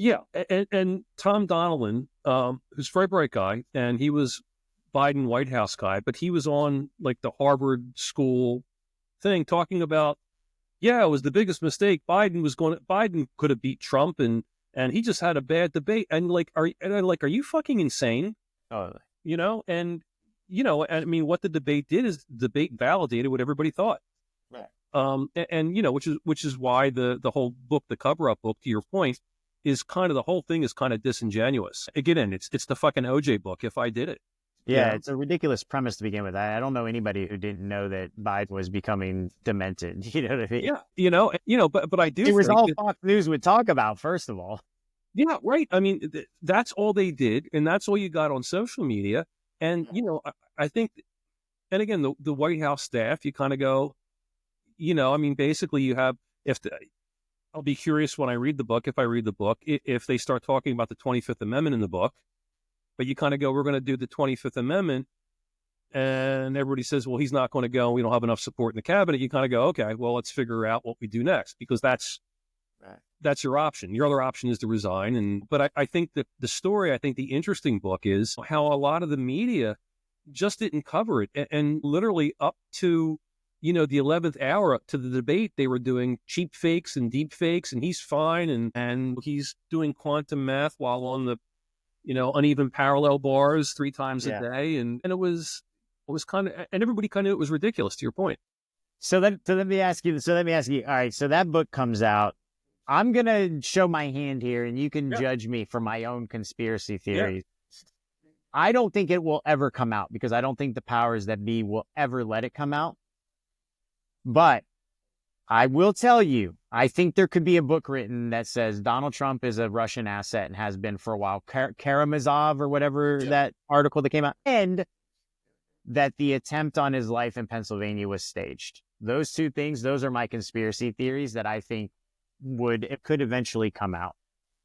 Yeah, and Tom Donilon, who's a very bright guy, and he was Biden White House guy, but he was on like the Harvard school thing talking about, yeah, it was the biggest mistake. Biden could have beat Trump, and he just had a bad debate. And like, are you fucking insane? Oh, You know, and I mean, what the debate did is the debate validated what everybody thought. right. And which is why the whole book, the cover up book, to your point, is kind of the whole thing is kind of disingenuous. Again, it's the fucking OJ book. If I did it, Yeah, it's a ridiculous premise to begin with. I don't know anybody who didn't know that Biden was becoming demented. You know what I mean? yeah, but I do It was think all that, Fox News would talk about, first of all. yeah, right. I mean, that's all they did, and that's all you got on social media. And I think, and again, the White House staff, you kind of go, I mean, basically, you have if the, I'll be curious when I read the book, if I read the book, if they start talking about the 25th Amendment in the book, but you kind of go, we're going to do the 25th Amendment, and everybody says, well, he's not going to go. We don't have enough support in the cabinet. You kind of go, okay, well, let's figure out what we do next, because Right. that's your option. Your other option is to resign. But I think that the story, I think the interesting book is how a lot of the media just didn't cover it. And literally up to, the 11th hour, up to the debate, they were doing cheap fakes and deep fakes, and he's fine. And he's doing quantum math while on the, uneven parallel bars 3 times a Yeah. day. And it was kind of, and everybody kind of knew it was ridiculous, to your point. So let me ask you. All right. So that book comes out. I'm gonna show my hand here, and you can judge me for my own conspiracy theories. Yeah. I don't think it will ever come out because I don't think the powers that be will ever let it come out. But I will tell you, I think there could be a book written that says Donald Trump is a Russian asset and has been for a while. Karamazov or whatever that article that came out, and that the attempt on his life in Pennsylvania was staged. Those two things, those are my conspiracy theories that I think it could eventually come out.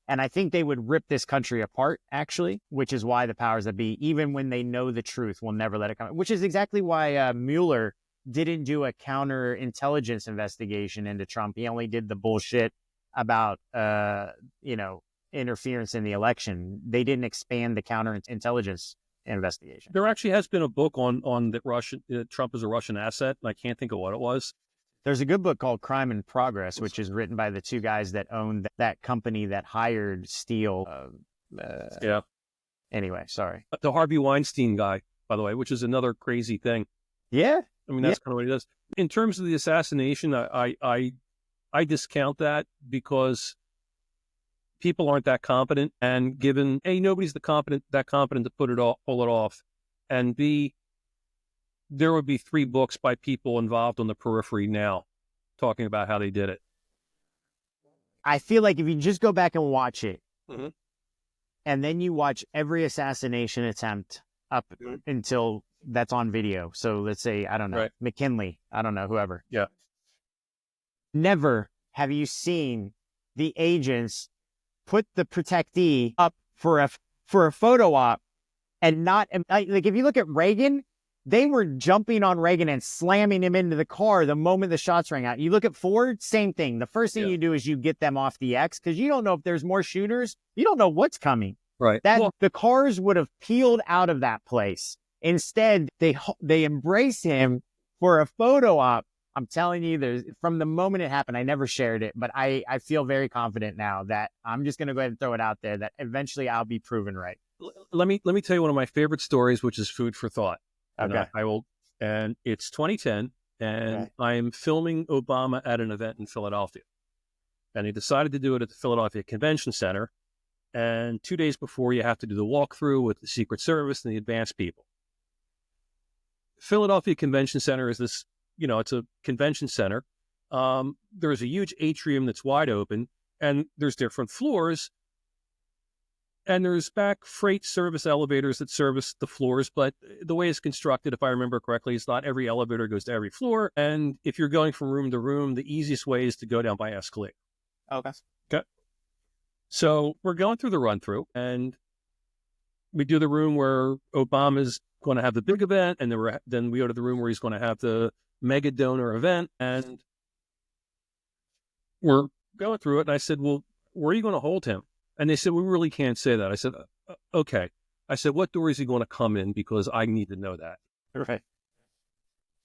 And I think they would rip this country apart, actually, which is why the powers that be, even when they know the truth, will never let it come out, which is exactly why Mueller didn't do a counterintelligence investigation into Trump. He only did the bullshit about, interference in the election. They didn't expand the counterintelligence investigation. There actually has been a book on that Trump is a Russian asset, and I can't think of what it was. There's a good book called Crime in Progress, which is written by the two guys that owned that company that hired Steele. Yeah. Anyway, sorry. The Harvey Weinstein guy, by the way, which is another crazy thing. Yeah. I mean, that's kind of what he does. In terms of the assassination, I discount that because people aren't that competent, and given A, nobody's that competent to pull it off, and B, there would be 3 books by people involved on the periphery now talking about how they did it. I feel like if you just go back and watch it, mm-hmm. and then you watch every assassination attempt up until that's on video. So let's say, I don't know, McKinley, I don't know, whoever. Yeah. Never have you seen the agents put the protectee up for a photo op and not, like, if you look at Reagan, they were jumping on Reagan and slamming him into the car the moment the shots rang out. You look at Ford, same thing. The first thing you do is you get them off the X because you don't know if there's more shooters. You don't know what's coming. Right. The cars would have peeled out of that place. Instead, they embrace him for a photo op. I'm telling you, from the moment it happened, I never shared it, but I feel very confident now that I'm just going to go ahead and throw it out there that eventually I'll be proven right. Let me tell you one of my favorite stories, which is food for thought. Okay. And it's 2010, and I'm filming Obama at an event in Philadelphia. And he decided to do it at the Philadelphia Convention Center. And 2 days before, you have to do the walkthrough with the Secret Service and the advanced people. Philadelphia Convention Center is this, it's a convention center. There's a huge atrium that's wide open, and there's different floors. And there's back freight service elevators that service the floors, but the way it's constructed, if I remember correctly, is not every elevator goes to every floor. And if you're going from room to room, the easiest way is to go down by escalator. Okay. So we're going through the run-through, and we do the room where Obama's going to have the big event, and then we go to the room where he's going to have the mega donor event, and we're going through it. And I said, well, where are you going to hold him? And they said, we really can't say that. I said, okay. I said, what door is he going to come in? Because I need to know that. Right.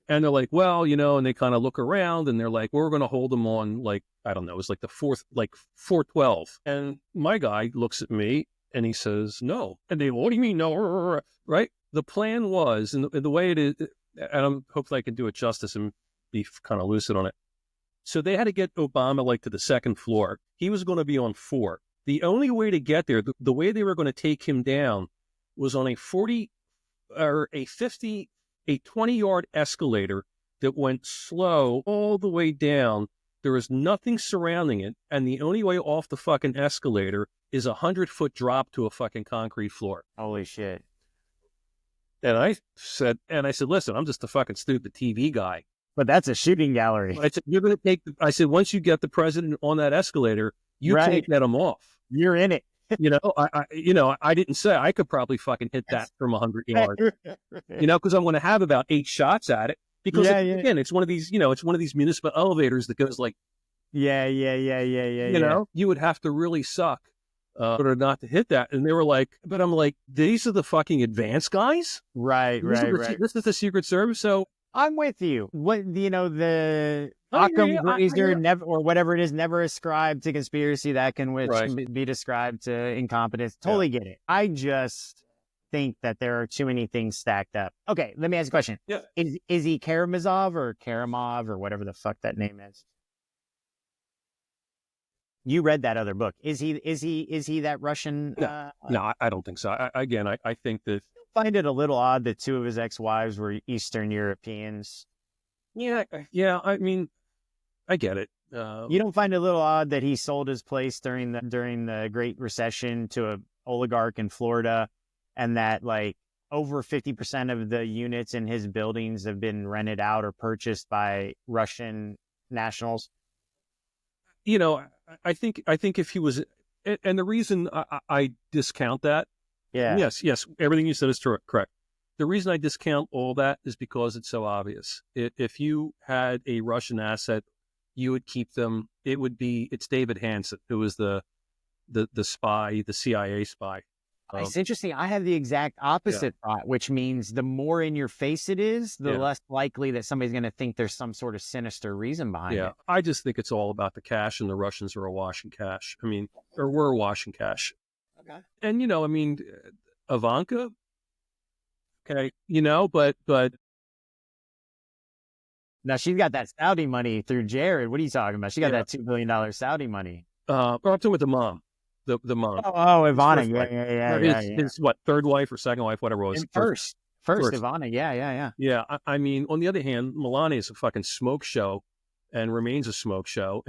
And they're like, well, you know, and they kind of look around and they're like, well, we're going to hold him on, like, I don't know, it's like the fourth, like 412. And my guy looks at me and he says, no. And they, what do you mean, no? Right? The plan was, and the way it is, and I'm hopefully I can do it justice and be kind of lucid on it. So they had to get Obama like to the second floor. He was going to be on 4. The only way to get there, the way they were going to take him down was on a 40 or a 50, a 20-yard escalator that went slow all the way down. There was nothing surrounding it. And the only way off the fucking escalator is a 100-foot drop to a fucking concrete floor. Holy shit. And I said, listen, I'm just a fucking stupid TV guy. But that's a shooting gallery. I said, you're going to take, I said, once you get the president on that escalator, you can't get him off. You're in it. I didn't say I could probably fucking hit that from 100 yards, because I'm going to have about 8 shots at it. Because again, it's one of these, it's one of these municipal elevators that goes like, you would have to really suck in order not to hit that. And they were like, but I'm like, these are the fucking advanced guys, right? This is the Secret Service, so. I'm with you. What the Occam Razor never, or whatever it is, never ascribed to conspiracy. That can be described to incompetence. Totally get it. I just think that there are too many things stacked up. Okay, let me ask you a question. Yeah. Is he Karamazov or Karamov or whatever the fuck that name is? You read that other book. Is he that Russian? No, I don't think so. I think that. Find it a little odd that 2 of his ex-wives were Eastern Europeans. Yeah. I mean, I get it. You don't find it a little odd that he sold his place during the Great Recession to an oligarch in Florida, and that like over 50% of the units in his buildings have been rented out or purchased by Russian nationals? I think if he was, and the reason I discount that. Yeah. Yes. Everything you said is correct. The reason I discount all that is because it's so obvious. If you had a Russian asset, you would keep them. It's David Hansen, who was the spy, the CIA spy. It's interesting. I have the exact opposite thought, which means the more in your face it is, the less likely that somebody's going to think there's some sort of sinister reason behind it. I just think it's all about the cash, and the Russians are awash in cash. I mean, or were awash in cash. Okay. And, Ivanka, okay, but. Now she's got that Saudi money through Jared. What are you talking about? She got that $2 billion Saudi money. I'm talking with the mom, the mom. Oh, Ivana. Yeah. His what, third wife or second wife, whatever it was. First, Ivana. Yeah. Yeah. I mean, on the other hand, Melania is a fucking smoke show and remains a smoke show.